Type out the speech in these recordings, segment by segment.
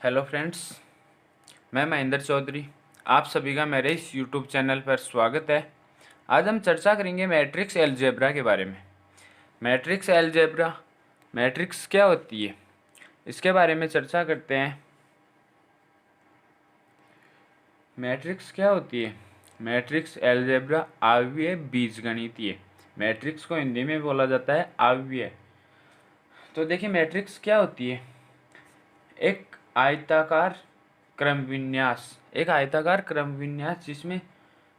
Hello friends, मैं महेंद्र चौधरी। आप सभी का मेरे इस यूट्यूब चैनल पर स्वागत है। आज हम चर्चा करेंगे मैट्रिक्स अलजेब्रा के बारे में। मैट्रिक्स अलजेब्रा, मैट्रिक्स क्या होती है, इसके बारे में चर्चा करते हैं। मैट्रिक्स क्या होती है? मैट्रिक्स अलजेब्रा आव्यूह बीजगणितीय। मैट्रिक्स को हिंदी में बोला जाता है आव्यूह। तो देखिए, मैट्रिक्स क्या होती है? एक आयताकार क्रम विन्यास, जिसमें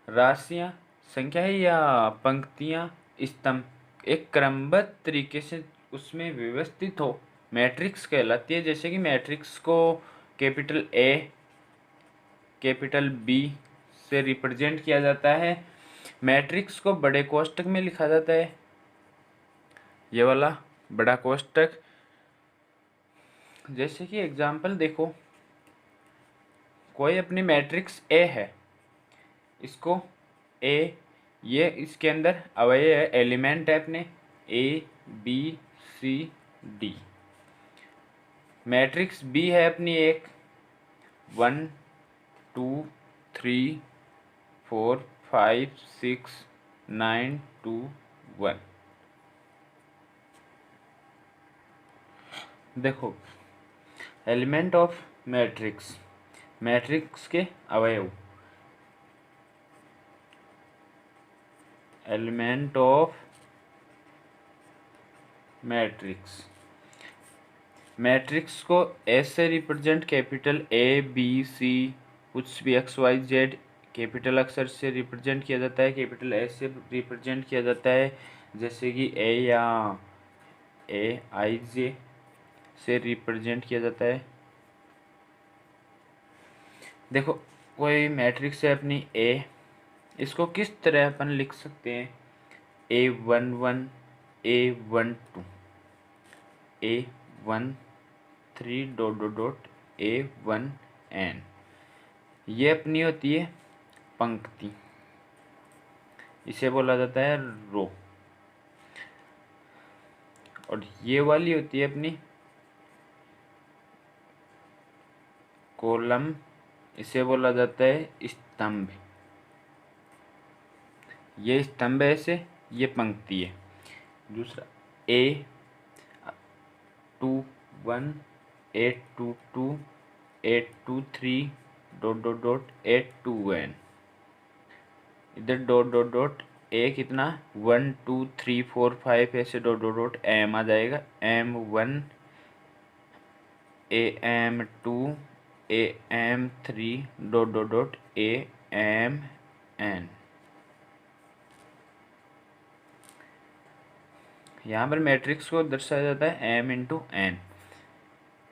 राशियां, संख्याएं या पंक्तियां, स्तंभ एक क्रमबद्ध तरीके से उसमें व्यवस्थित हो, मैट्रिक्स कहलाती है। जैसे कि मैट्रिक्स को कैपिटल ए, कैपिटल बी से रिप्रेजेंट किया जाता है। मैट्रिक्स को बड़े कोष्टक में लिखा जाता है, ये वाला बड़ा कोष्टक। जैसे कि एग्जाम्पल देखो, कोई अपनी मैट्रिक्स ए है, इसको ए, ये इसके अंदर अवयव है, एलिमेंट है अपने A B C D. Matrix B है अपनी एक 1 2 3 4 5 6 9 2 1। देखो, एलिमेंट ऑफ मैट्रिक्स, मैट्रिक्स के अवयव, एलिमेंट ऑफ मैट्रिक्स। मैट्रिक्स को एस से represent, capital A B C, कुछ भी एक्स वाई जेड कैपिटल अक्षर से रिप्रेजेंट किया जाता है, कैपिटल एस से रिप्रेजेंट किया जाता है। जैसे कि ए या ए आई जे से रिप्रेजेंट किया जाता है। देखो, कोई मैट्रिक्स है अपनी ए, इसको किस तरह अपन लिख सकते हैं? A11, A12, A13 dot dot dot A1n। ये अपनी होती है पंक्ति, इसे बोला जाता है रो। और ये वाली होती है अपनी कॉलम, इसे बोला जाता है स्तंभ। ये स्तंभ है, ऐसे ये पंक्ति है। दूसरा A21, A22, A23 dot dot dot A2n। इधर डॉट डॉट डॉट ए कितना 1 2 3 4 5 ऐसे डॉट डॉट डॉट एम आ जाएगा, M1 AM2 AM3 dot dot dot AMN। यहाँ पर मैट्रिक्स को दर्शाया जाता है M इंटू N।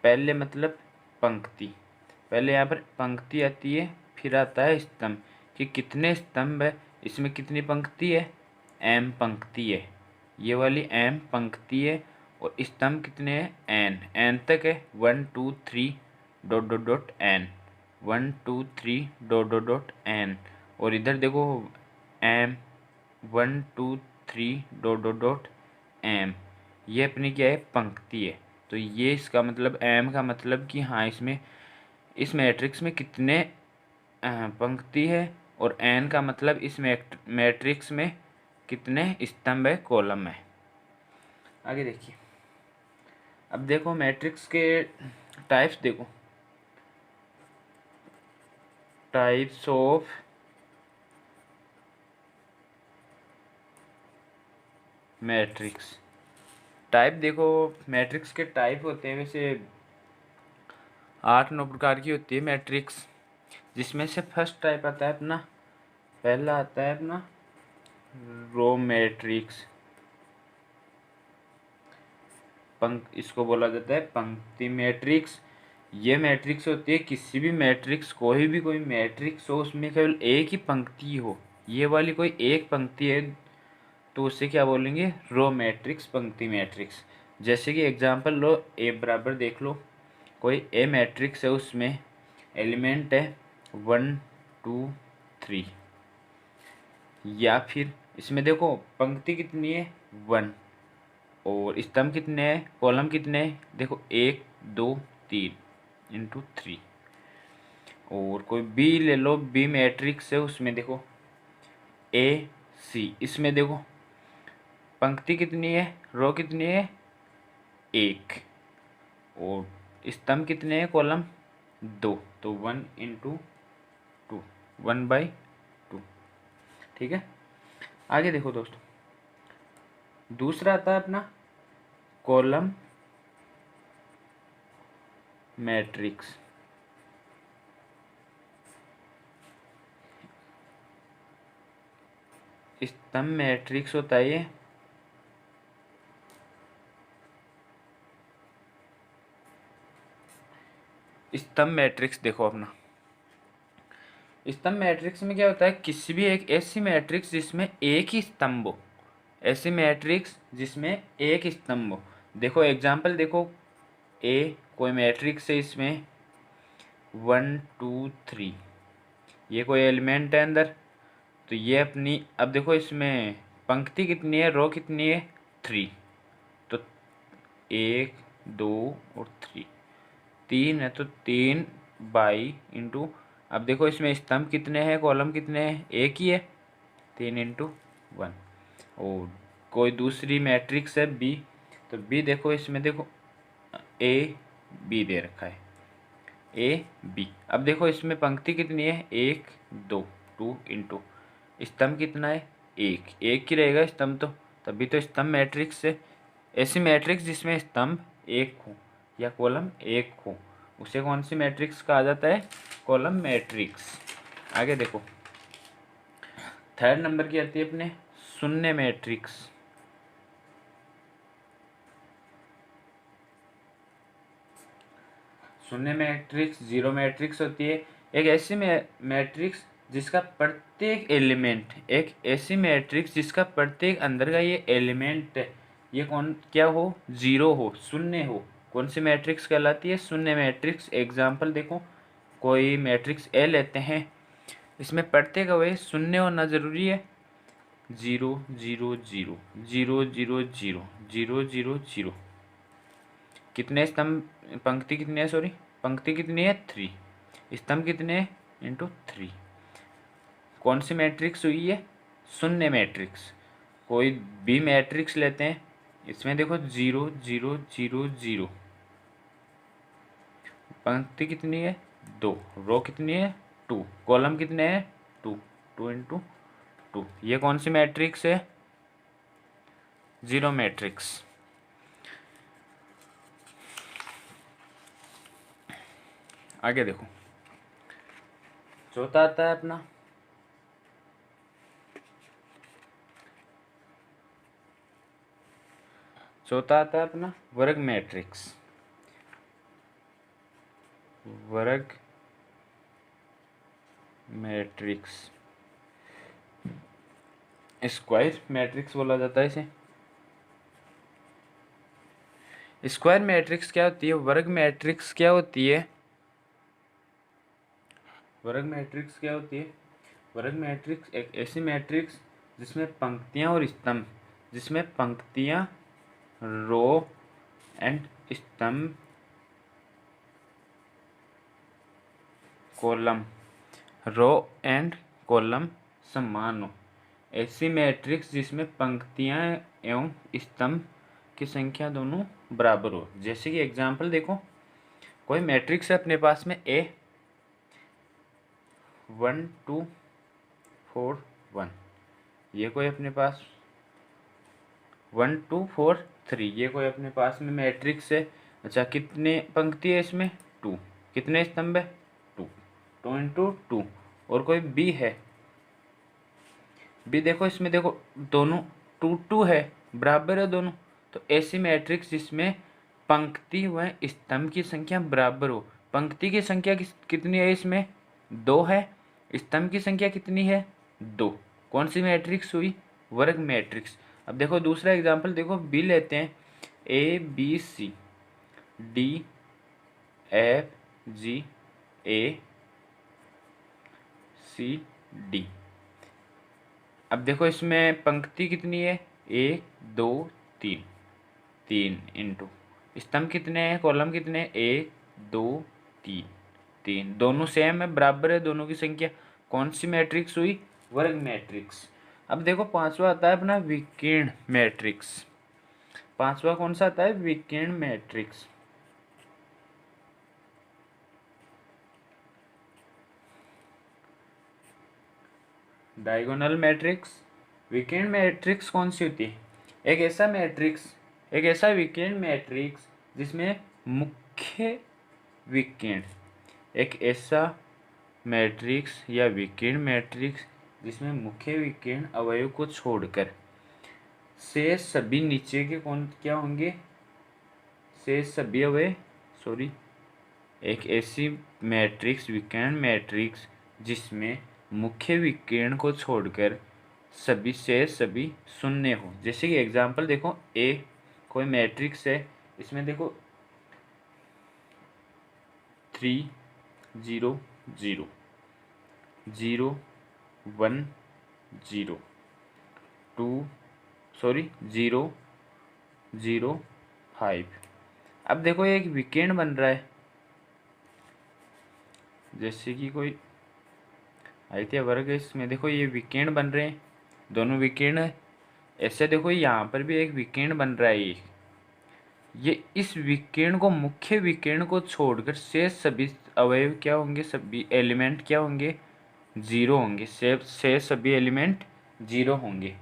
पहले मतलब पंक्ति, पहले यहाँ पर पंक्ति आती है, फिर आता है स्तंभ, कि कितने स्तंभ है, इसमें कितनी पंक्ति है, M पंक्ति है, ये वाली M पंक्ति है। और स्तंभ कितने हैं, N तक है, 1 2 3 dot dot dot N, 1 2 3 dot dot dot N। और इधर देखो M 1 2 3 dot dot dot M, ये अपनी क्या है, पंक्ति है। तो ये इसका मतलब, M का मतलब कि हाँ, इसमें इस मैट्रिक्स में कितने पंक्ति है, और N का मतलब इस मैट्रिक्स में कितने स्तंभ है, कॉलम है। आगे देखिए, अब देखो मैट्रिक्स के टाइप्स देखो, टाइप्स ऑफ मैट्रिक्स। टाइप देखो, मैट्रिक्स के टाइप होते हैं वैसे 8-9 प्रकार की होती है मैट्रिक्स, जिसमें से फर्स्ट टाइप आता है अपना, पहला आता है अपना रो मैट्रिक्स। इसको बोला जाता है पंक्ति मैट्रिक्स। ये मैट्रिक्स होती है, किसी भी मैट्रिक्स, कोई मैट्रिक्स हो, उसमें केवल एक ही पंक्ति हो, ये वाली कोई एक पंक्ति है, तो उसे क्या बोलेंगे, रो मैट्रिक्स, पंक्ति मैट्रिक्स। जैसे कि एग्जांपल लो, ए बराबर देख लो, कोई ए मैट्रिक्स है, उसमें एलिमेंट है 1 2 3, या फिर इसमें देखो पंक्ति कितनी है 1, और स्तंभ कितने हैं, कॉलम कितने हैं, देखो 1 2 3। इंटू 3। और कोई बी ले लो, बी मैट्रिक्स है, उसमें देखो ए सी, इसमें देखो पंक्ति कितनी है, रो कितनी है, एक, और स्तंभ कितने हैं, कॉलम दो, तो 1/2, 1/2। ठीक है, आगे देखो दोस्तों, दूसरा आता है अपना कॉलम मैट्रिक्स। स्तंभ मैट्रिक्स होता है ये, स्तंभ मैट्रिक्स देखो अपना, स्तंभ मैट्रिक्स में क्या होता है, किसी भी एक ऐसी मैट्रिक्स जिसमें एक ही स्तंभ हो, ऐसी मैट्रिक्स जिसमें एक स्तंभ हो। देखो एग्जांपल देखो, ए कोई मैट्रिक्स है, इसमें 1 2 3, ये कोई एलिमेंट है अंदर, तो ये अपनी, अब देखो इसमें पंक्ति कितनी है, रो कितनी है, 3, तो 1 2 और 3, 3 है, तो 3/, अब देखो इसमें स्तंभ कितने हैं, कॉलम कितने हैं, एक ही है, 3/1। और कोई दूसरी मैट्रिक्स है बी, तो बी देखो इसमें देखो ए बी दे रखा है, ए बी। अब देखो इसमें पंक्ति कितनी है, 1 2, 2 स्तंभ कितना है, एक ही रहेगा स्तंभ, तो तभी तो स्तंभ मैट्रिक्स है। ऐसी मैट्रिक्स जिसमें स्तंभ एक हो या कॉलम एक हो, उसे कौन सी मैट्रिक्स कहा जाता है, कॉलम मैट्रिक्स। आगे देखो, थर्ड नंबर की आती है अपने शून्य मैट्रिक्स। शून्य मैट्रिक्स जीरो मैट्रिक्स होती है, एक ऐसी मैट्रिक्स जिसका प्रत्येक एलिमेंट, एक ऐसी मैट्रिक्स जिसका प्रत्येक अंदर का ये एलिमेंट, ये कौन क्या हो, जीरो हो, शून्य हो, कौन सी मैट्रिक्स कहलाती है, शून्य मैट्रिक्स। एग्जाम्पल देखो, कोई मैट्रिक्स ए लेते हैं, इसमें प्रत्येक अवयव शून्य होना जरूरी है, 0 0 0 0 0 0 0 0 0। कितने स्तंभ, पंक्ति कितनी है, सॉरी पंक्ति कितनी है, 3, स्तंभ कितने हैं, इंटू 3। कौन सी मैट्रिक्स हुई है, शून्य मैट्रिक्स। कोई बी मैट्रिक्स लेते हैं, इसमें देखो 0 0 0 0, पंक्ति कितनी है, 2, रो कितनी है, 2, कॉलम कितने हैं, 2, 2 × 2, ये कौन सी मैट्रिक्स है, जीरो मैट्रिक्स। आगे देखो, चौथा आता है अपना वर्ग मैट्रिक्स। वर्ग मैट्रिक्स, स्क्वायर मैट्रिक्स बोला जाता है इसे। स्क्वायर मैट्रिक्स क्या होती है, वर्ग मैट्रिक्स क्या होती है, वर्ग मैट्रिक्स क्या होती है, वर्ग मैट्रिक्स एक ऐसी मैट्रिक्स जिसमें पंक्तियां और स्तंभ, जिसमें पंक्तियां, रो एंड स्तंभ, कॉलम, रो एंड कॉलम समान हो। ऐसी मैट्रिक्स जिसमें पंक्तियां एवं स्तंभ की संख्या दोनों बराबर हो। जैसे कि एग्जाम्पल देखो, कोई मैट्रिक्स है अपने पास में ए 1 2 4 1, ये कोई अपने पास 1 2 4 3, ये कोई अपने पास में मैट्रिक्स है। अच्छा, कितने पंक्ति है इसमें, 2, कितने स्तंभ है, 2, 2 × 2। और कोई बी है, बी देखो इसमें देखो दोनों 2 2 है, बराबर है दोनों, तो ऐसी मैट्रिक्स जिसमें पंक्ति व स्तंभ की संख्या बराबर हो। पंक्ति की संख्या कितनी है इसमें, 2 है, स्तंभ की संख्या कितनी है, 2, कौन सी मैट्रिक्स हुई, वर्ग मैट्रिक्स। अब देखो दूसरा एग्जाम्पल देखो, बी लेते हैं, A B C D F G A C D. अब देखो इसमें पंक्ति कितनी है, 1 2 3, 3 × स्तंभ कितने हैं, कॉलम कितने हैं, 1 2 3 3 दोनों सेम है, बराबर है दोनों की संख्या। कौन सी मैट्रिक्स हुई? वर्ग मैट्रिक्स। अब देखो पांचवा आता है अपना विकर्ण मैट्रिक्स। पांचवा कौन सा आता है? विकर्ण मैट्रिक्स। Diagonal matrix. विकर्ण मैट्रिक्स कौन सी होती है? एक ऐसा मैट्रिक्स, एक ऐसा विकर्ण मैट्रिक्स जिसमें मुख्य विकर्ण, एक ऐसा मैट्रिक्स या विकर्ण मैट्रिक्स जिसमें मुख्य विकर्ण अवयव को छोड़कर शेष सभी नीचे के कौन क्या होंगे? शेष सभी अवयव सॉरी एक ऐसी मैट्रिक्स, विकर्ण मैट्रिक्स जिसमें मुख्य विकर्ण को छोड़कर सभी शेष सभी शून्य हो। जैसे कि एग्जांपल देखो, ए कोई मैट्रिक्स है, इसमें देखो 3 0 0 0 1 0 2 0 0 5। अब देखो ये एक विकर्ण बन रहा है, जैसे कि कोई आयतीय वर्ग है, इसमें देखो ये विकर्ण बन रहे हैं, दोनों विकर्ण है। ऐसे देखो यहाँ पर भी एक विकर्ण बन रहा है, ये इस विकर्ण को, मुख्य विकर्ण को छोड़कर शेष सभी अवयव क्या होंगे? सभी एलिमेंट क्या होंगे? जीरो होंगे। शेष सभी एलिमेंट जीरो होंगे।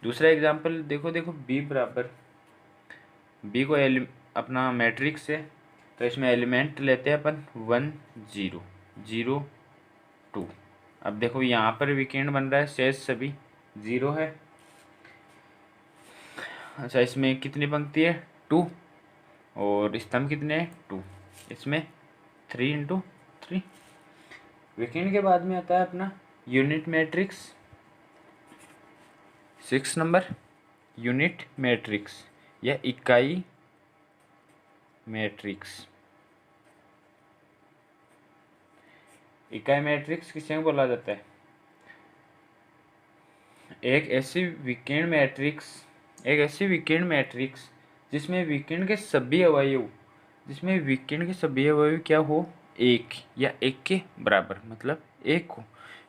दूसरा एग्जांपल देखो, बी बराबर, बी को अपना मैट्रिक्स है, तो इसमें एलिमेंट लेते हैं अपन 1 0 0 2। अब देखो यहाँ पर विकर्ण बन रहा है, शेष सभी जीरो है। अच्छा, इसमें कितनी पंक्ति है? 2, और स्तंभ कितने हैं? 2। इसमें 3 × 3। विकर्ण के बाद में आता है अपना unit matrix. 6 number unit matrix या इकाई मैट्रिक्स। इकाई मैट्रिक्स किसे बोला जाता है? एक ऐसी विकर्ण मैट्रिक्स जिसमें विकर्ण के सभी अवयव, क्या हो? एक या एक के बराबर, मतलब एक हो।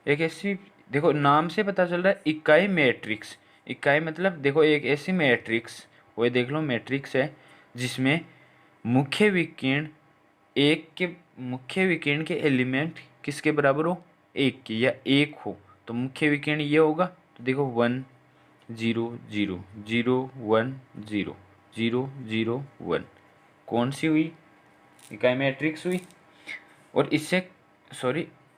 एक ऐसी, देखो नाम से पता चल रहा है इकाई मैट्रिक्स। इकाई मतलब देखो एक ऐसी मैट्रिक्स, वो देख लो मैट्रिक्स है जिसमें मुख्य विकर्ण के एलिमेंट किसके बराबर हो? एक के, या एक हो तो मुख्य विकर्ण ये होगा। तो देखो 1 0 0 0 1 0 0 0 1, कौन सी हुई? इकाई मैट्रिक्स हुई। और इससे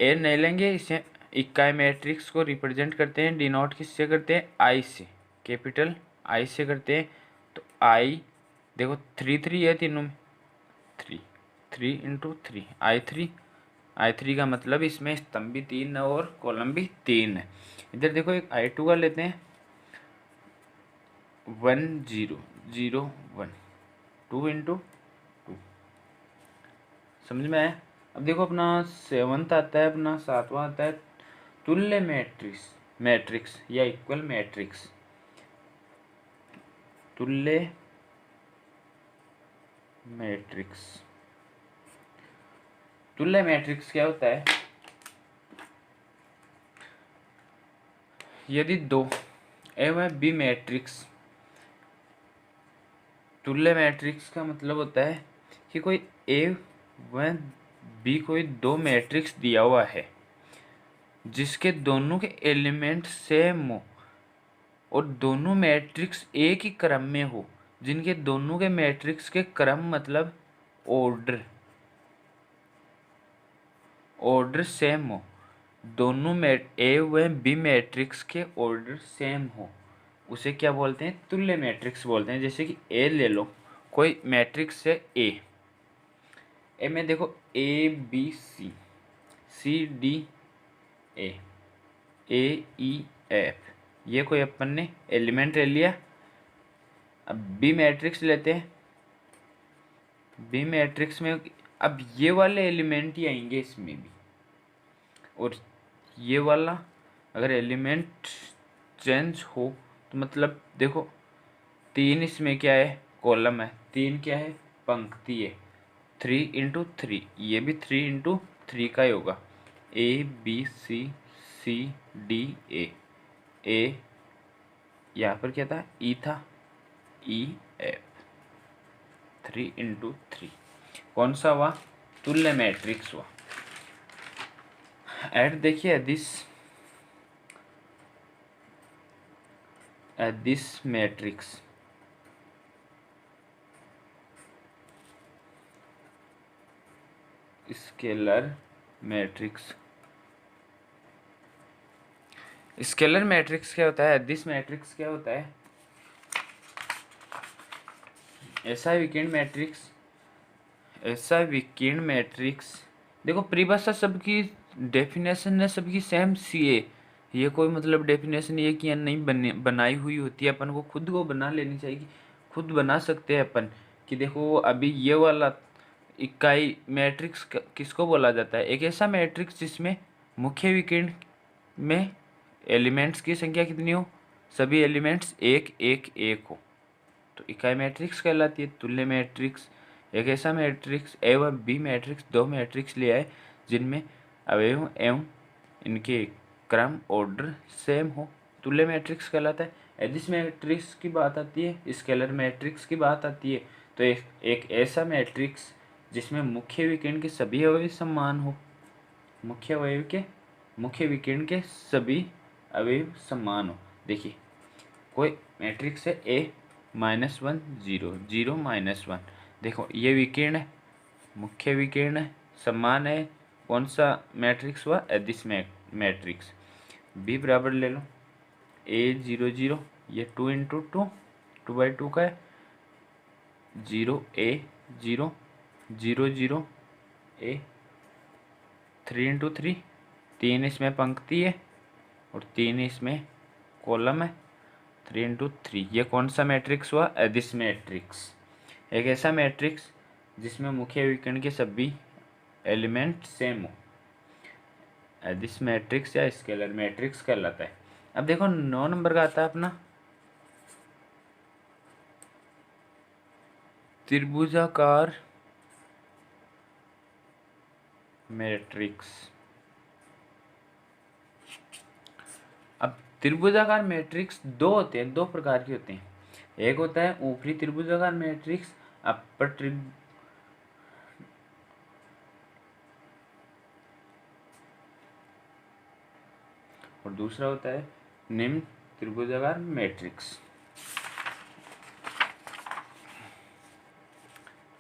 ए नहीं लेंगे, इसे इकाई मैट्रिक्स को रिप्रेजेंट करते हैं, डिनोट किससे करते हैं? आई से, कैपिटल आई से करते हैं। तो आई देखो 3 3 है तीनों में, 3 3 × 3 I3 का मतलब इसमें स्तंभ भी 3 है और कॉलम भी 3 है। इधर देखो एक I2 का लेते हैं, 1 0 0 1 2 × 2। समझ में आया? अब देखो अपना 7वां आता है, अपना 7वां आता है तुल्य मैट्रिक्स या इक्वल मैट्रिक्स। तुल्य मैट्रिक्स क्या होता है? यदि दो ए व बी मैट्रिक्स, तुल्य मैट्रिक्स का मतलब होता है कि कोई ए व बी कोई दो मैट्रिक्स दिया हुआ है जिसके दोनों के एलिमेंट सेम हो और दोनों मैट्रिक्स एक ही क्रम में हो, जिनके दोनों के मैट्रिक्स के क्रम मतलब ऑर्डर सेम हो, दोनों ए व बी मैट्रिक्स के ऑर्डर सेम हो, उसे क्या बोलते हैं? तुल्य मैट्रिक्स बोलते हैं। जैसे कि ए ले लो, कोई मैट्रिक्स है ए में देखो A B C, C D A E F, ये कोई अपन ने एलिमेंट ले लिया। अब बी मैट्रिक्स लेते हैं, बी मैट्रिक्स में अब ये वाले एलिमेंट ही आएंगे इसमें भी, और ये वाला अगर एलिमेंट चेंज हो तो मतलब देखो 3 इसमें क्या है? कॉलम है, 3 क्या है? पंक्ति है, 3 × 3, ये भी 3 × 3 का ही होगा। ABCCDA, ए यहाँ पर क्या था, ई था, EF, 3 × 3 कौन सा हुआ, तुल्य मैट्रिक्स हुआ। ऐड देखिए this matrix, scalar matrix. Scalar matrix क्या होता है, दिस मैट्रिक्स क्या होता है, ऐसा विकीर्ण मैट्रिक्स, ऐसा विकीर्ण मैट्रिक्स। देखो परिभाषा सबकी, डेफिनेशन है सबकी सेम सी है, ये कोई मतलब डेफिनेशन ये कि नहीं बनाई हुई होती है, अपन को खुद को बना लेनी चाहिए, खुद बना सकते हैं अपन। कि देखो अभी ये वाला इकाई मैट्रिक्स किसको बोला जाता है, एक ऐसा मैट्रिक्स जिसमें मुख्य विकीर्ण में एलिमेंट्स की संख्या कितनी हो, सभी एलिमेंट्स 1 1 1 हो, तो इकाई मैट्रिक्स कहलाती है। तुल्य मैट्रिक्स एक ऐसा मैट्रिक्स एवं बी मैट्रिक्स, दो मैट्रिक्स ले आए जिनमें अवयव एवं इनके क्रम ऑर्डर सेम हो, तुल्य मैट्रिक्स कहलाता है। एडिस मैट्रिक्स की बात आती है, स्केलर मैट्रिक्स की बात आती है, तो एक ऐसा मैट्रिक्स जिसमें मुख्य विकीर्ण के सभी अवयव समान हो, मुख्य विकीर्ण के सभी अवयव समान हो। देखिए कोई मैट्रिक्स है A-1 0 0 -1, देखो ये विकीर्ण है, मुख्य विकीर्ण है, समान है, कौन सा मैट्रिक्स हुआ, एडिस मैट्रिक्स। B बराबर ले लो A 0 0, ये 2 × 2 2/2 का है, 0 A 0 0 0 A, 3 × 3, 3 इसमें पंक्ति है और 3 इसमें कॉलम है, 3 × 3, ये कौन सा मैट्रिक्स हुआ, एडिस मैट्रिक्स। एक ऐसा मैट्रिक्स जिसमें मुख्य विकर्ण के सभी एलिमेंट सेम हो, एडिस मैट्रिक्स या स्केलर मैट्रिक्स कहलाता है। अब देखो 9 नंबर का आता है अपना त्रिभुजाकार मैट्रिक्स। अब त्रिभुजाकार मैट्रिक्स दो होते हैं, दो प्रकार के होते हैं, एक होता है ऊपरी त्रिभुजाकार मैट्रिक्स, अपर और दूसरा होता है निम्न त्रिभुजाकार मैट्रिक्स।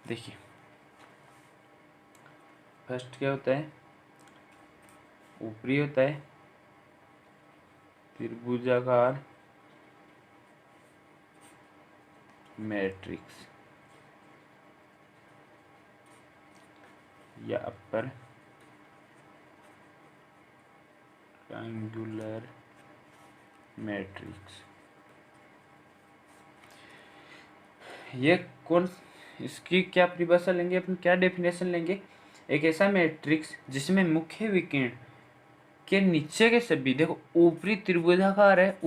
देखिए फर्स्ट क्या होता है, ऊपरी होता है त्रिभुजाकार मैट्रिक्स या अपर ट्रायंगुलर मैट्रिक्स। ये कौन, इसकी क्या परिभाषा लेंगे अपन, क्या डेफिनेशन लेंगे, एक ऐसा मैट्रिक्स जिसमें मुख्य विकर्ण के नीचे के सभी, देखो ऊपरी त्रिभुजाकार है,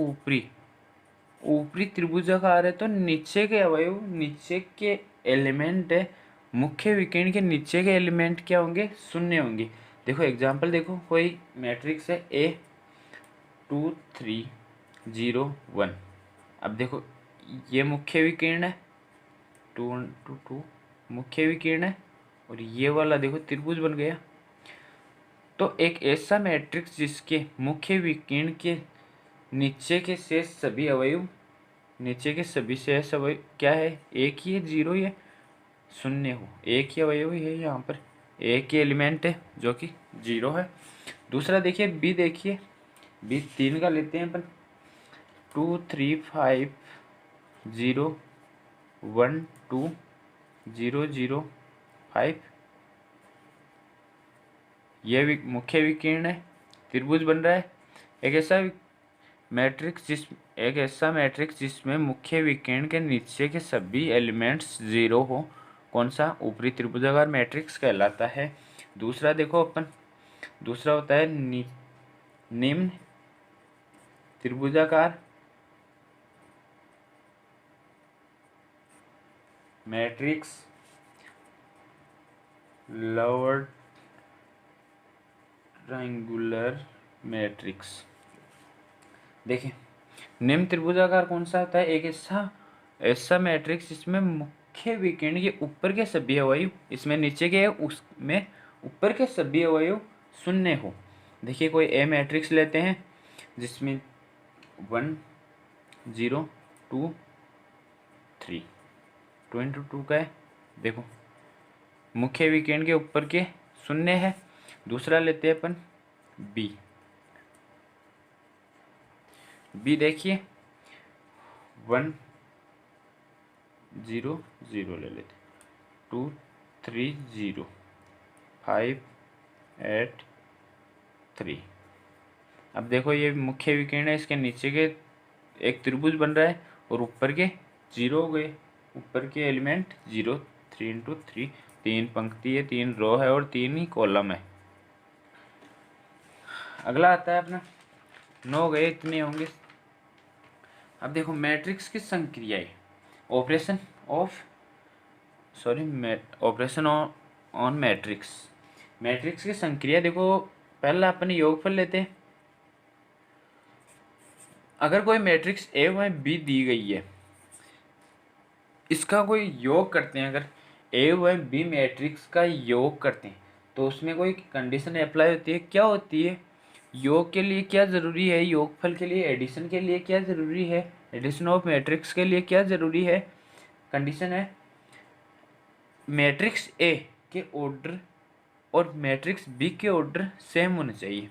ऊपरी त्रिभुजाकार है तो नीचे के अवयव, नीचे के एलिमेंट है, मुख्य विकर्ण के नीचे के एलिमेंट क्या होंगे, शून्य होंगे। देखो एग्जांपल देखो, कोई मैट्रिक्स है A 2 3 0 1, अब देखो ये मुख्य विकर्ण है, 2 × 2 मुख्य विकर्ण है, और ये वाला देखो त्रिभुज बन गया। तो एक ऐसा मैट्रिक्स जिसके मुख्य विकर्ण के नीचे के शेष सभी अवयव, नीचे के सभी शेष अवयव क्या है, एक ही है, जीरो ही है, शून्य हो, एक ही अवयव ही है, यहाँ पर एक ही एलिमेंट है जो कि जीरो है। दूसरा देखिए बी, देखिए बी 3 का लेते हैं अपन, 2 3 5 0 1 2 0 0 5, ये मुख्य विकर्ण है, त्रिभुज बन रहा है। एक ऐसा मैट्रिक्स जिसमें मुख्य विकर्ण के नीचे के सभी एलिमेंट्स जीरो हो, कौन सा, ऊपरी त्रिभुजाकार मैट्रिक्स कहलाता है। दूसरा देखो अपन, दूसरा होता है निम्न त्रिभुजाकार मैट्रिक्स लोअर ट्रायंगुलर मैट्रिक्स। देखिए निम्न त्रिभुजाकार कौन सा होता है? एक ऐसा ऐसा मैट्रिक्स जिसमें मुख्य विकर्ण के ऊपर के सभी अवयव, इसमें नीचे के उसमें ऊपर के सभी अवयव शून्य हो। देखिए कोई ए मैट्रिक्स लेते हैं जिसमें 1 0 2 3, 2 इंटू 2 का है। देखो मुख्य विकर्ण के ऊपर के शून्य है। दूसरा लेते हैं अपन बी। बी देखिए 1 0 0 ले लेते, 2 3 0 5 8 3। अब देखो ये मुख्य विकर्ण है, इसके नीचे के एक त्रिभुज बन रहा है और ऊपर के 0 हो गए। ऊपर के एलिमेंट 0, 3 इंटू 3, 3 पंक्ति है, 3 रो है और 3 ही कॉलम है। अगला आता है अपना 9 गए, इतने होंगे। अब देखो मैट्रिक्स की संक्रियाएं, ऑपरेशन ऑन मैट्रिक्स। मैट्रिक्स की संक्रिया देखो, पहला अपन योगफल लेते हैं। अगर कोई मैट्रिक्स ए व बी दी गई है, इसका कोई योग करते हैं, अगर ए व बी मैट्रिक्स का योग करते हैं तो उसमें कोई कंडीशन अप्लाई होती है। क्या होती है? योग के लिए क्या ज़रूरी है? योगफल के लिए एडिशन के लिए क्या ज़रूरी है? एडिशन ऑफ मैट्रिक्स के लिए क्या ज़रूरी है? कंडीशन है मैट्रिक्स ए के ऑर्डर और मैट्रिक्स बी के ऑर्डर सेम होने चाहिए।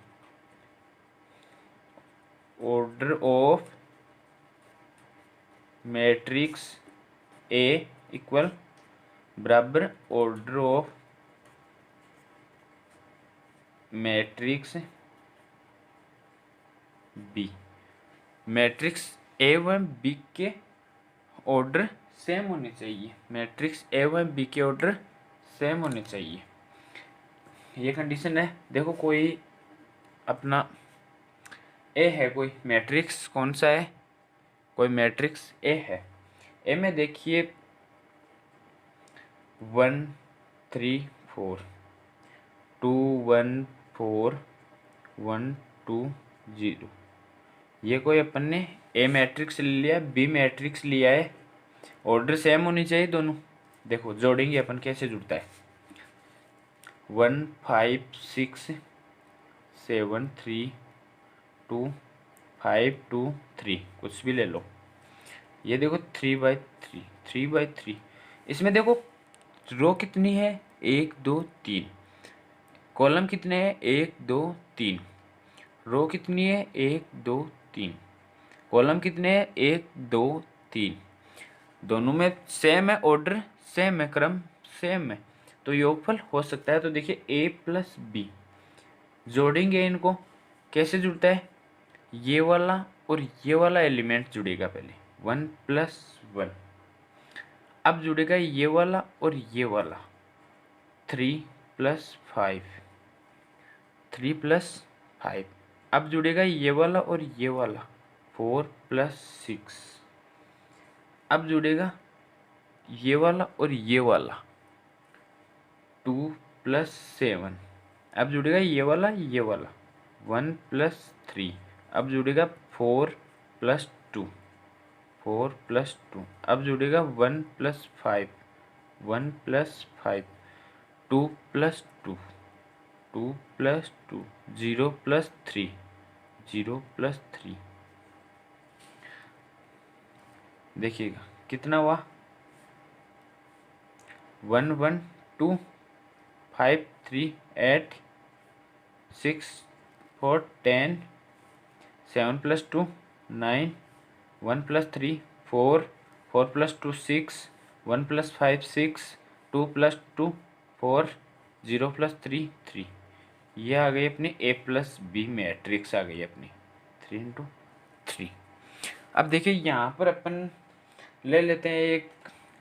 Order of matrix A equal बराबर order of matrix B. Matrix A व बी के ऑर्डर सेम होने चाहिए। मैट्रिक्स ए व बी के ऑर्डर सेम होने चाहिए, ये कंडीशन है। देखो कोई अपना ए है, कोई मैट्रिक्स कौन सा है? कोई मैट्रिक्स ए है। ए में देखिए 1 3 4, 2 1 4 1 2 0। ये कोई अपन ने ए मैट्रिक्स ले लिया, बी मैट्रिक्स लिया है, ऑर्डर सेम होनी चाहिए दोनों। देखो जोड़ेंगे अपन, कैसे जुड़ता है? 1 5 6 7 3 2 5 2 3, कुछ भी ले लो। ये देखो 3/3, 3/3। इसमें देखो रो कितनी है? 1 2 3। कॉलम कितने हैं? 1 2 3। रो कितनी है? 1 2 3। कॉलम कितने हैं? 1 2 3। दोनों में सेम है, ऑर्डर सेम है, क्रम सेम है, तो योगफल हो सकता है। तो देखिए ए प्लस बी जोड़ेंगे, इनको कैसे जुड़ता है? ये वाला और ये वाला एलिमेंट जुड़ेगा पहले, 1 प्लस 1। अब जुड़ेगा ये वाला और ये वाला, 3 प्लस 5, 3 प्लस 5। अब जुड़ेगा ये वाला और ये वाला, 4 प्लस 6। अब जुड़ेगा ये वाला और ये वाला, 2 प्लस 7। अब जुड़ेगा ये वाला 1 प्लस 3। अब जुड़ेगा 4 प्लस 2, 4 प्लस 2। अब जुड़ेगा 1 plus 5, 1 plus 5, 2 plus 2, 2 plus 2, 0 plus 3, 0 plus 3। देखिएगा कितना हुआ? 1 1 2 5 3 8 6 4 10, 7 plus 2 9, 1 plus 3 4, 4 plus 2 6, 1 plus 5 6, 2 plus 2 4, 0 plus 3 3। ये आ गई अपनी ए प्लस बी मैट्रिक्स, आ गई अपनी 3 इंटू 3। अब देखिए यहाँ पर अपन ले लेते हैं, एक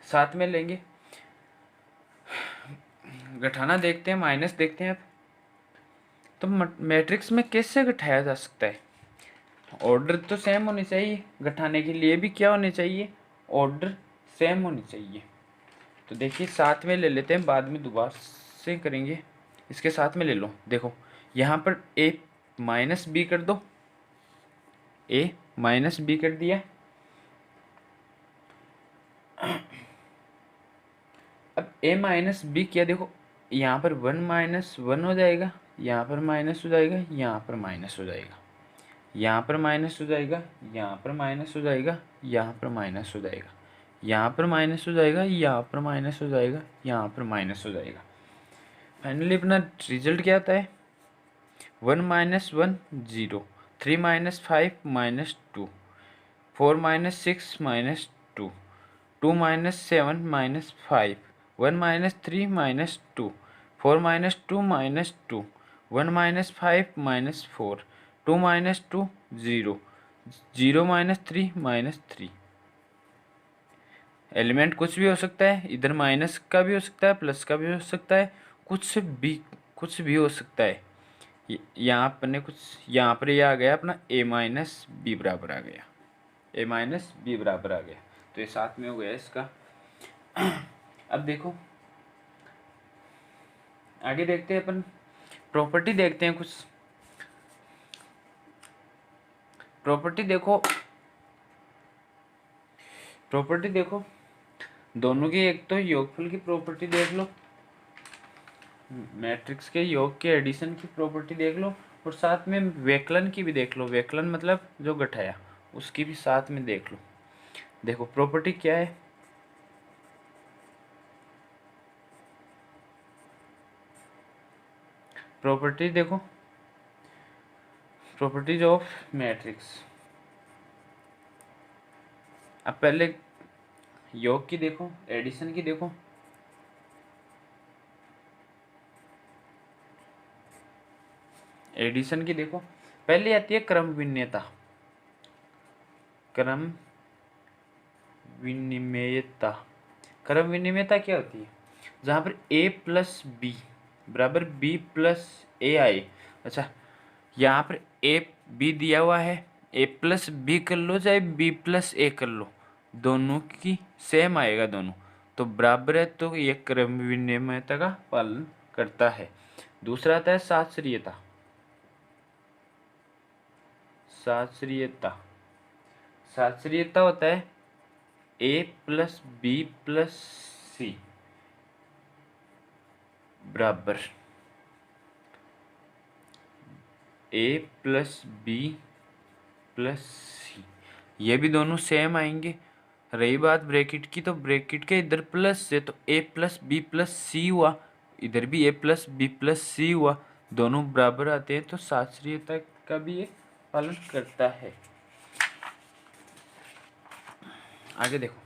साथ में लेंगे, घटाना देखते हैं, माइनस देखते हैं। अब तो मैट्रिक्स में कैसे घटाया जा सकता है? ऑर्डर तो सेम होनी चाहिए, घटाने के लिए भी क्या होने चाहिए? ऑर्डर सेम होनी चाहिए। तो देखिए साथ में ले लेते हैं, बाद में दोबारा से करेंगे, इसके साथ में ले लो। देखो यहाँ पर a माइनस बी कर दो, a माइनस बी कर दिया। अब a माइनस बी किया, देखो यहाँ पर 1 माइनस 1 हो जाएगा, यहाँ पर माइनस हो जाएगा, यहाँ पर माइनस हो जाएगा, यहाँ पर माइनस हो जाएगा, यहाँ पर माइनस हो जाएगा, यहाँ पर माइनस हो जाएगा, यहाँ पर माइनस हो जाएगा, यहाँ पर माइनस हो जाएगा, यहाँ पर माइनस हो जाएगा। फाइनली अपना रिजल्ट क्या आता है? 1 minus 1 0, 3 minus 5 minus 2, 4 minus 6 minus 2, 2 minus 7 minus 5, 1 minus 3 minus 2, 4 minus 2 minus 2, 1 minus 5 minus 4, 2 minus 2 0, 0 minus 3 minus 3। Element कुछ भी हो सकता है, इधर माइनस का भी हो सकता है, प्लस का भी हो सकता है, कुछ भी हो सकता है। यहाँ अपने कुछ, यहाँ पर यह आ गया अपना a माइनस बी बराबर आ गया, a माइनस बी बराबर आ गया, तो ये साथ में हो गया इसका। अब देखो आगे देखते हैं अपन, प्रॉपर्टी देखते हैं कुछ। प्रॉपर्टी देखो दोनों की, एक तो योगफल की प्रॉपर्टी देख लो, मैट्रिक्स के योग के एडिशन की प्रॉपर्टी देख लो, और साथ में व्यकलन की भी देख लो। व्यकलन मतलब जो घटाया, उसकी भी साथ में देख लो। देखो प्रॉपर्टी क्या है, प्रॉपर्टी देखो, प्रॉपर्टीज ऑफ मैट्रिक्स। अब पहले योग की देखो, एडिशन की देखो। एडिशन की देखो, पहले आती है क्रम विनिमयता। क्रम विनिमयता, क्रम विनिमयता क्या होती है? जहाँ पर a प्लस बी बराबर b प्लस ए आए। अच्छा, यहाँ पर a b दिया हुआ है, a प्लस बी कर लो चाहे b प्लस ए कर लो, दोनों की सेम आएगा दोनों, तो बराबर है, तो ये क्रम विनिमयता का पालन करता है। दूसरा आता है साश्चर्यता। साश्चर्यता, साश्चर्यता होता है a प्लस बी प्लस सी बराबर a प्लस बी प्लस सी, ये भी दोनों सेम आएंगे। रही बात ब्रैकेट की, तो ब्रैकेट के इधर प्लस से, तो a प्लस बी प्लस सी हुआ, इधर भी a प्लस बी प्लस सी हुआ, दोनों बराबर आते हैं, तो साश्चर्यता का भी ये पालन करता है। आगे देखो,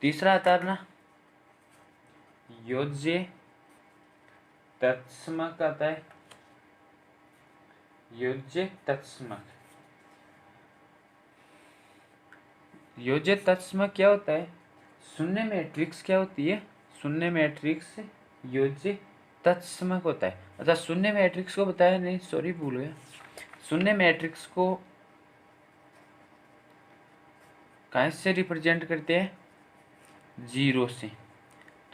तीसरा आता है अपना योज्य तत्समक आता है। योज्य तत्समक, योज्य तत्समक क्या होता है? शून्य मैट्रिक्स क्या होती है? शून्य मैट्रिक्स योज्य तत्समक होता है। अच्छा, शून्य मैट्रिक्स को बताया नहीं, सॉरी भूल गया। शून्य मैट्रिक्स को कहाँ से रिप्रेजेंट करते हैं? जीरो से।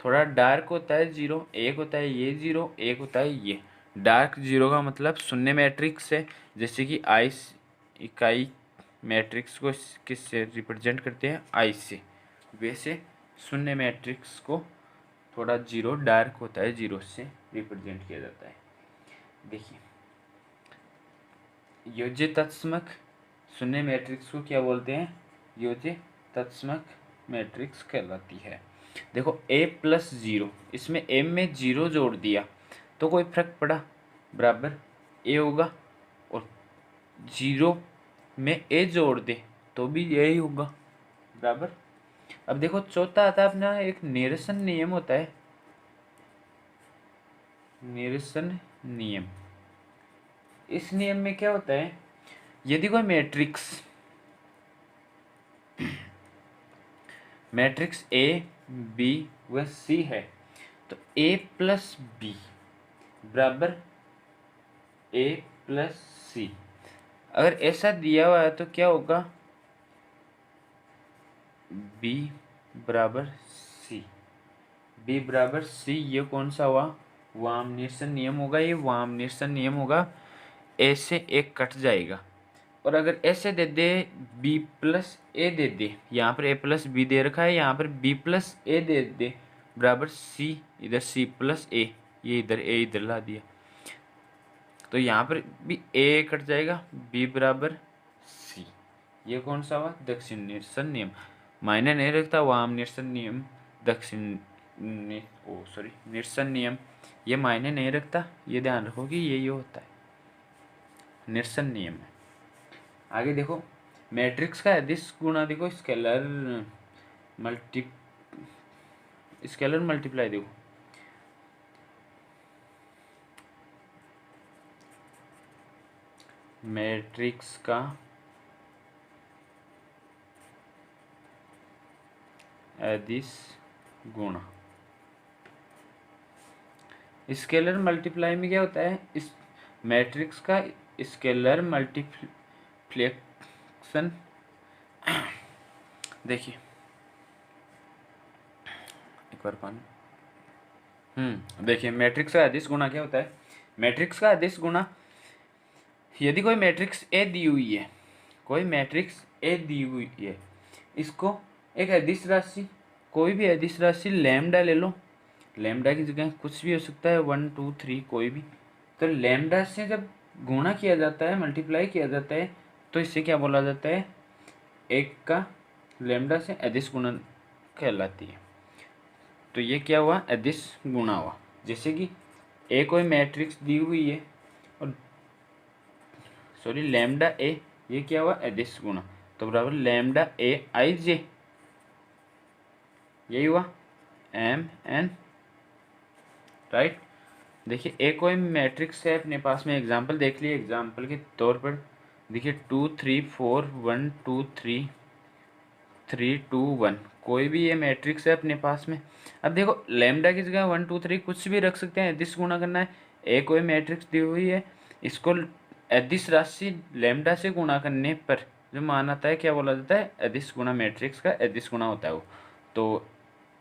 थोड़ा डार्क होता है जीरो, एक होता है ये जीरो, एक होता है ये। डार्क जीरो का मतलब शून्य मैट्रिक्स है, जैसे कि आई इकाई मैट्रिक्स को किससे रिप्रेजेंट करते हैं? आई से, वैसे शून्य मैट्रिक्स को थोड़ा जीरो डार्क होता है, जीरो से रिप्रेजेंट किया जाता है। देखिए योज्य तत्समक शून्य मैट्रिक्स को क्या बोलते हैं? योज्य तत्समक मैट्रिक्स कहलाती है। देखो a प्लस जीरो, इसमें m में जीरो जोड़ दिया तो कोई फर्क पड़ा? बराबर a होगा, और जीरो में a जोड़ दे तो भी यही होगा, बराबर। अब देखो चौथा आता है अपना एक निरसन नियम होता है। निरसन नियम, इस नियम में क्या होता है? यदि कोई मैट्रिक्स ए बी व सी है, तो a प्लस बी बराबर a प्लस सी, अगर ऐसा दिया हुआ है तो क्या होगा? b बराबर c, बी बराबर सी, ये कौन सा हुआ, वामनिर्सन नियम होगा, ये वामनिर्सन नियम होगा। ए से एक कट जाएगा, और अगर ऐसे दे दे बी प्लस ए दे दे, यहाँ पर ए प्लस बी दे रखा है, यहाँ पर बी प्लस ए दे दे बराबर सी, इधर सी प्लस ए, ये इधर ए इधर ला दिया, तो यहाँ पर भी ए कट जाएगा, बी बराबर सी। ये कौन सा हुआ, दक्षिण निरसन नियम। मायने नहीं रखता वाम निरसन नियम, दक्षिण निरसन नियम, ये मायने नहीं रखता, ये ध्यान रखो कि ये होता है निरसन नियम है। आगे देखो, मैट्रिक्स का अदिश गुणा देखो, स्केलर मल्टीप्लाई देखो, मैट्रिक्स का अदिश गुणा, स्केलर मल्टीप्लाई में क्या होता है, इस मैट्रिक्स का स्केलर मल्टीप्लिकेशन, देखिए एक बार पानी, देखिए मैट्रिक्स का अदिश गुणा क्या होता है, मैट्रिक्स का अदिश गुणा, यदि कोई मैट्रिक्स ए दी हुई है, कोई मैट्रिक्स ए दी हुई है, इसको एक अदिश राशि, कोई भी अदिश राशि लैम्डा ले लो, लैम्डा की जगह कुछ भी हो सकता है, 1 2 3 कोई भी, तो लैम्डा से जब गुणा किया जाता है, मल्टीप्लाई किया जाता है, तो इससे क्या बोला जाता है, एक का लैम्डा से अदिश गुणा कहलाती है। तो ये क्या हुआ, अदिश गुणा हुआ। जैसे कि ए कोई मैट्रिक्स दी हुई है, और सॉरी लैम्डा ए, ये क्या हुआ, अदिश गुणा, तो बराबर लैम्डा ए आई जे, यही हुआ एम एन, राइट। देखिए ए कोई मैट्रिक्स है अपने पास में, एग्जांपल देख लिए, एग्जांपल के तौर पर देखिए 2 3 4 1 2 3 3 2 1, कोई भी ये मैट्रिक्स है अपने पास में। अब देखो लैम्डा की जगह 1 2 3 कुछ भी रख सकते हैं, अदिश गुणा करना है, ए कोई मैट्रिक्स दी हुई है, इसको अदिश राशि लैम्डा से गुणा करने पर जो मान आता है क्या बोला जाता है, अदिश गुणा, मैट्रिक्स का अदिश गुणा होता है वो। तो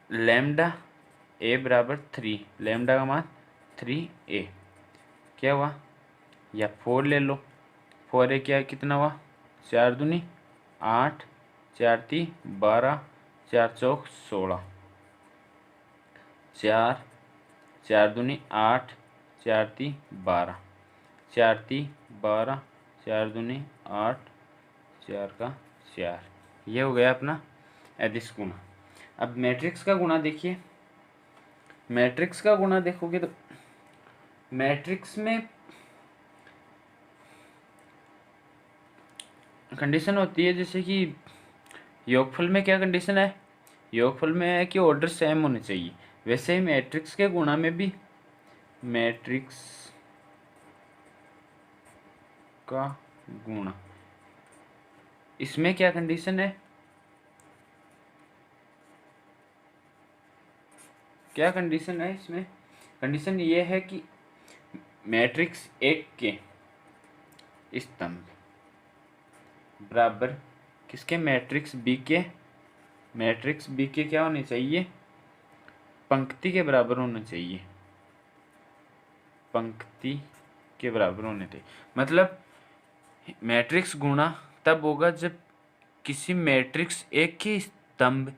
लैम्डा ए बराबर 3, लैम्डा का मान 3a, क्या हुआ, या 4 ले लो, 4a क्या कितना हुआ, 4 दूनी 8, 4 ती 12, 4 चौक 16, 4 दूनी 8, 4 ती 12, 4 ती 12, 4 दूनी 8, 4 का 4, ये हो गया अपना अदिश गुणा। अब मैट्रिक्स का गुणा देखिए, मैट्रिक्स का गुणा देखोगे तो मैट्रिक्स में कंडीशन होती है, जैसे कि योगफल में क्या कंडीशन है, योगफल में है कि ऑर्डर सेम होने चाहिए, वैसे ही मैट्रिक्स के गुणा में भी, मैट्रिक्स का गुणा, इसमें क्या कंडीशन है, क्या कंडीशन है इसमें, कंडीशन ये है कि मैट्रिक्स एक के स्तंभ बराबर किसके, मैट्रिक्स बी के, मैट्रिक्स बी के क्या होने चाहिए, पंक्ति के बराबर होना चाहिए, पंक्ति के बराबर होने चाहिए। मतलब मैट्रिक्स गुणा तब होगा जब किसी मैट्रिक्स ए के स्तंभ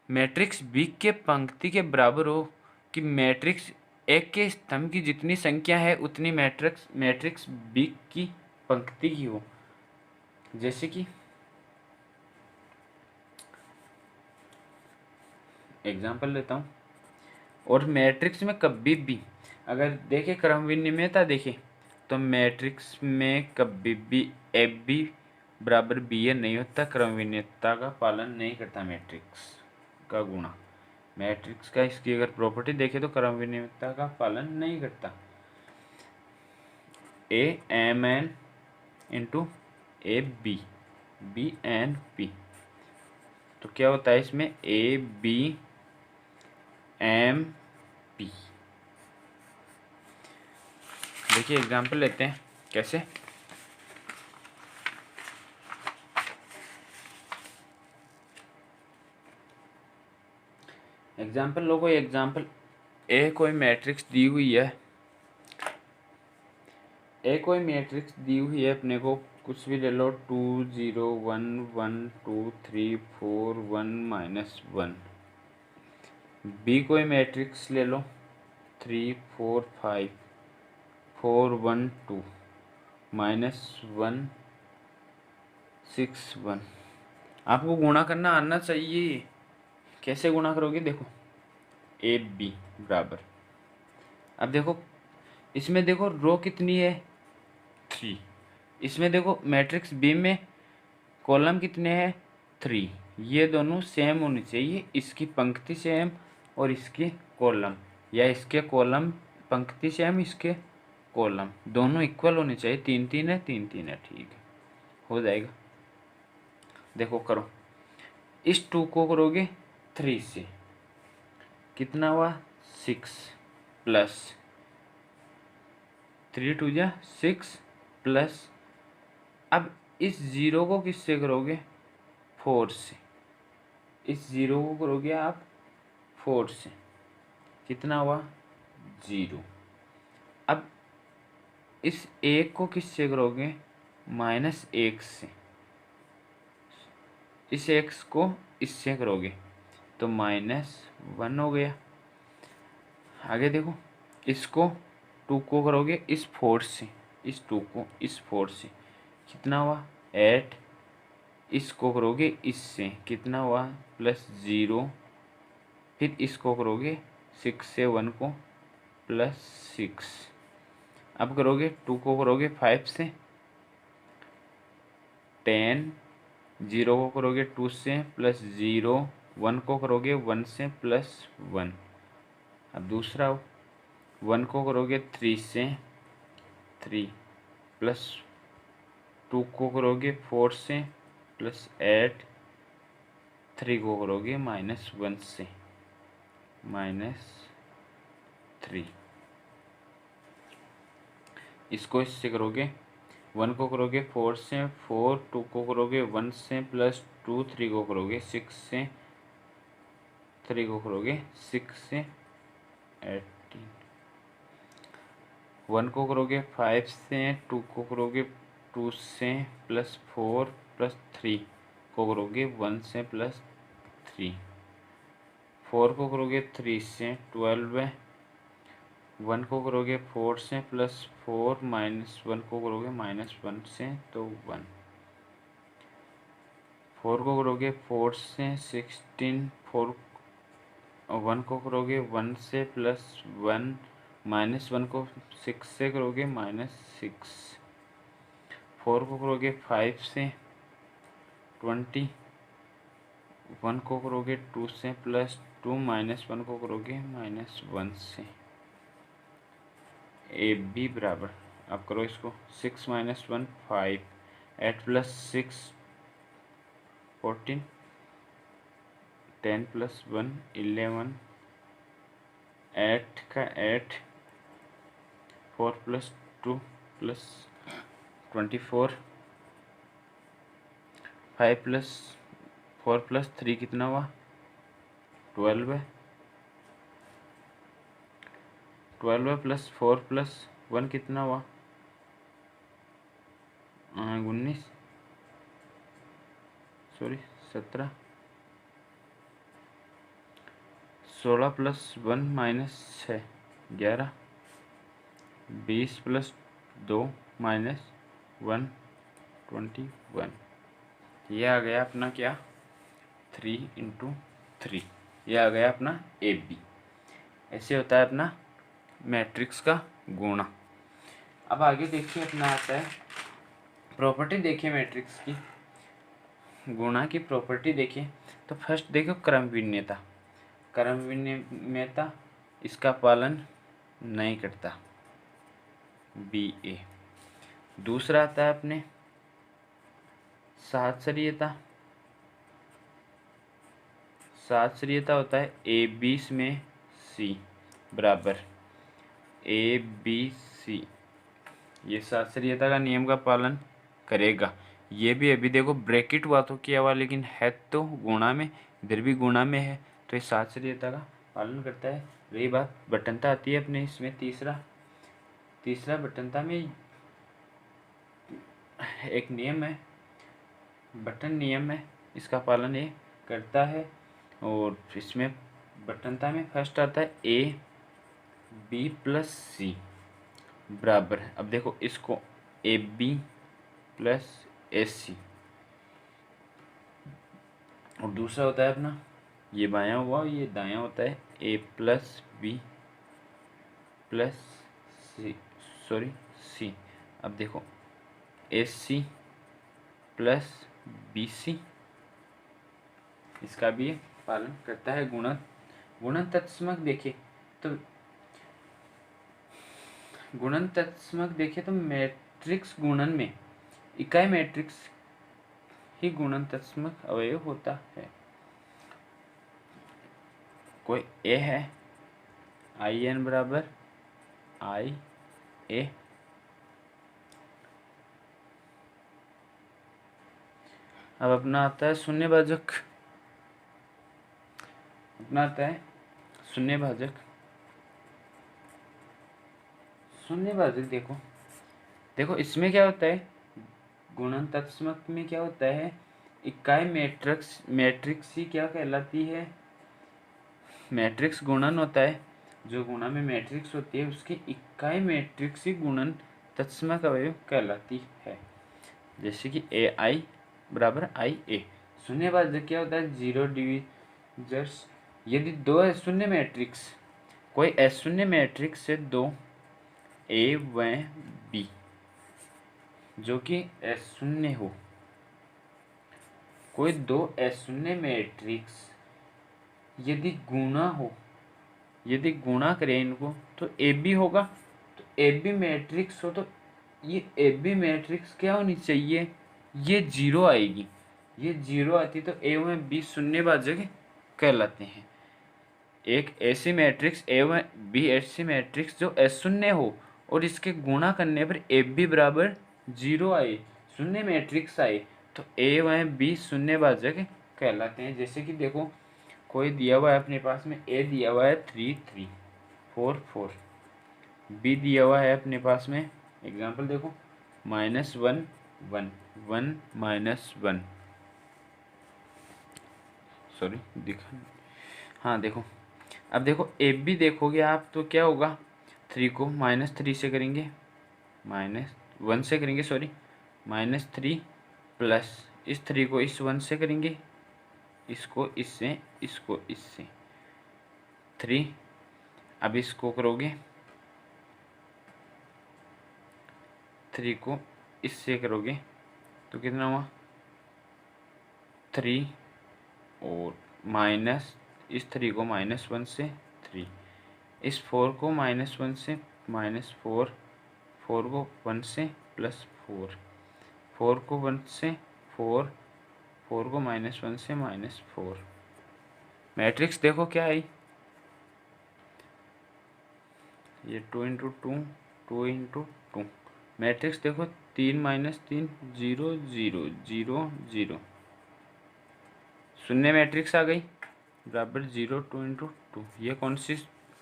मैट्रिक्स बी के पंक्ति के बराबर हो, कि मैट्रिक्स ए के स्तंभ की जितनी संख्या है उतनी मैट्रिक्स बी की पंक्ति की हो। जैसे कि एग्जाम्पल लेता हूँ, और मैट्रिक्स में कभी भी अगर देखें क्रम विनिमयता देखें, तो मैट्रिक्स में कभी भी ए बी बराबर बी ए नहीं होता, क्रम विनिमयता का पालन नहीं करता मैट्रिक्स का गुणा, मैट्रिक्स का इसकी अगर प्रॉपर्टी देखें तो क्रम विनिमयता का पालन नहीं करता। A M N into A B, B N P, तो क्या होता है इसमें, ए बी एम पी। देखिए एग्जाम्पल लेते हैं, कैसे, एग्जाम्पल लो, कोई एग्जाम्पल ए कोई मैट्रिक्स दी हुई है, अपने को कुछ भी ले लो, 2 0 1 1 2 3 4 1 -1। बी कोई मैट्रिक्स ले लो, 3 4 5 4 1 2 -1 6 1। आपको गुणा करना आना चाहिए। कैसे गुणा करोगे, देखो ए बी बराबर, अब देखो इसमें देखो रो कितनी है, 3। इसमें देखो मैट्रिक्स बी में कॉलम कितने हैं, 3। ये दोनों सेम होनी चाहिए, इसकी पंक्ति सेम और इसकी कॉलम, या इसके कॉलम पंक्ति सेम, इसके कॉलम दोनों इक्वल होने चाहिए। 3 3 है, 3 3 है, ठीक है, हो जाएगा। देखो करो, इस 2 को करोगे 3 से, कितना हुआ, 6 प्लस 3 2 जा 6 प्लस, अब इस 0 को किससे करोगे, 4 से। इस 0 को करोगे आप 4 से, कितना हुआ, 0। अब इस 1 को किससे करोगे, -1 से। इस x को इससे करोगे तो -1 हो गया। आगे देखो, इसको 2 को करोगे इस 4 से, इस 2 को इस 4 से, कितना हुआ, 8। इसको करोगे इससे, कितना हुआ, +0। फिर इसको करोगे 6 से 1 को, +6। अब करोगे 2 को करोगे 5 से, 10। 0 को करोगे 2 से, +0। 1 को करोगे 1 से, +1। अब दूसरा 1 को करोगे 3 से, 3 प्लस 2 को करोगे 4 से, +8। 3 को करोगे -1 से, -3। इसको इससे करोगे, 1 को करोगे 4 से, 4। 2 को करोगे 1 से, +2। 3 को करोगे 6 से, 3 को करोगे 6 से, 18। 1 को करोगे 5 से, 2 को करोगे 2 से, +4 +3 को करोगे 1 से, +3। 4 को करोगे 3 से, 12। 1 को करोगे 4 से, +4 -1 को करोगे -1 से, तो 1। 4 को करोगे 4 से, 16। 1 को करोगे 1 से, +1 -1 को 6 से करोगे -6। 4 को करोगे 5 से, 20। 1 को करोगे 2 से, +2 -1 को करोगे -1 से। ए बी बराबर, अब करो इसको, 6 -1 5, 8 + 6 14, 10 + 1 11, 8 का 8, 4 + 2 + 24, 5 + 4 + 3 कितना हुआ, 12 है। 12 + 4 + 1 कितना हुआ, 19, सॉरी 17। 16 + 1 -6 11। 20 + 2 -1 21। ये आ गया अपना क्या, 3 × 3। ये आ गया अपना ए बी। ऐसे होता है अपना मैट्रिक्स का गुणा। अब आगे देखिए अपना आता है प्रॉपर्टी, देखिए मैट्रिक्स की गुणा की प्रॉपर्टी देखिए। तो फर्स्ट देखो क्रम विन्यता। क्रम विन्यता इसका पालन नहीं करता, बी ए। दूसरा आता है अपने साहचर्यता। साहचर्यता होता है ए बी में सी बराबर ए बी सी। ये साहचर्यता का नियम का पालन करेगा। ये भी अभी देखो ब्रैकेट हुआ तो किया हुआ, लेकिन है तो गुणा में, इधर भी गुणा में है, तो ये साहचर्यता का पालन करता है। रही बात बटनता आती है अपने इसमें तीसरा बटनता में एक नियम है, बटन नियम है, इसका पालन ये करता है। और इसमें बटनता में फर्स्ट आता है ए बी प्लस सी बराबर है। अब देखो इसको ए बी प्लस ए सी, और दूसरा होता है अपना ये बायां हुआ, ये दायां होता है ए प्लस बी प्लस सी। अब देखो ए सी प्लस बी सी, इसका भी पालन करता है। गुणन तत्समक देखिए तो मैट्रिक्स गुणन में इकाई मैट्रिक्स ही गुणन तत्समक अवयव होता है। कोई ए है, आई एन बराबर आई ए, अब अपना आता है शून्यभाजक। देखो इसमें क्या होता है, गुणन तत्समक में क्या होता है, इकाई मैट्रिक्स ही क्या कहलाती है, मैट्रिक्स गुणन होता है। जो गुणा में मैट्रिक्स होती है उसकी इकाई मैट्रिक्स ही गुणन तत्समक अवयव कहलाती है। जैसे कि ए आई बराबर आई ए। शून्यभाजक क्या होता है, जीरो डिविजर्स। यदि दो अशून्य मैट्रिक्स, कोई अशून्य मैट्रिक्स से दो ए व बी जो कि अशून्य हो, कोई दो अशून्य मैट्रिक्स यदि गुणा करें इनको तो ए बी होगा। तो ए बी मैट्रिक्स हो तो ये ए बी मैट्रिक्स क्या होनी चाहिए, ये जीरो आएगी। ये जीरो आती तो ए व बी शून्यभाजक कहलाते हैं। एक ऐसी मैट्रिक्स ए व बी ऐसी मैट्रिक्स जो अशून्य हो और इसके गुणा करने पर ए बी बराबर जीरो आए, शून्य मैट्रिक्स आए, तो ए व बी शून्यभाजक कहलाते हैं। जैसे कि देखो कोई दिया हुआ है अपने पास में, ए दिया हुआ है 3 3 4 4, बी दिया हुआ है अपने पास में, एग्जाम्पल देखो -1 1 1 -1, सॉरी दिखा, हाँ देखो, अब देखो ए बी देखोगे आप तो क्या होगा, 3 को -3 से करेंगे, -1 से करेंगे, सॉरी -3 प्लस इस 3 को इस 1 से करेंगे, इसको इससे 3, अब इसको करोगे 3 को इससे करोगे तो कितना हुआ 3, और माइनस इस 3 को -1 से 3, इस 4 को -1 से -4, 4 को 1 से +4, 4 को 1 से 4, 4 को -1 से -4। मैट्रिक्स देखो क्या आई, ये 2 × 2 2 × 2, मैट्रिक्स देखो 3 - 3 0 0 0 0, शून्य मैट्रिक्स आ गई बराबर 0 2 × 2। ये कौन सी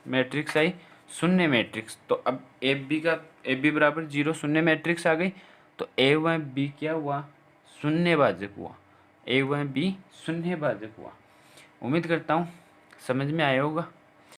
मैट्रिक्स आई, शून्य मैट्रिक्स। तो अब ए बी बराबर 0 शून्य मैट्रिक्स आ गई, तो ए व बी क्या हुआ, शून्यभाजक हुआ, ए व बी शून्यभाजक हुआ। उम्मीद करता हूँ समझ में आया होगा।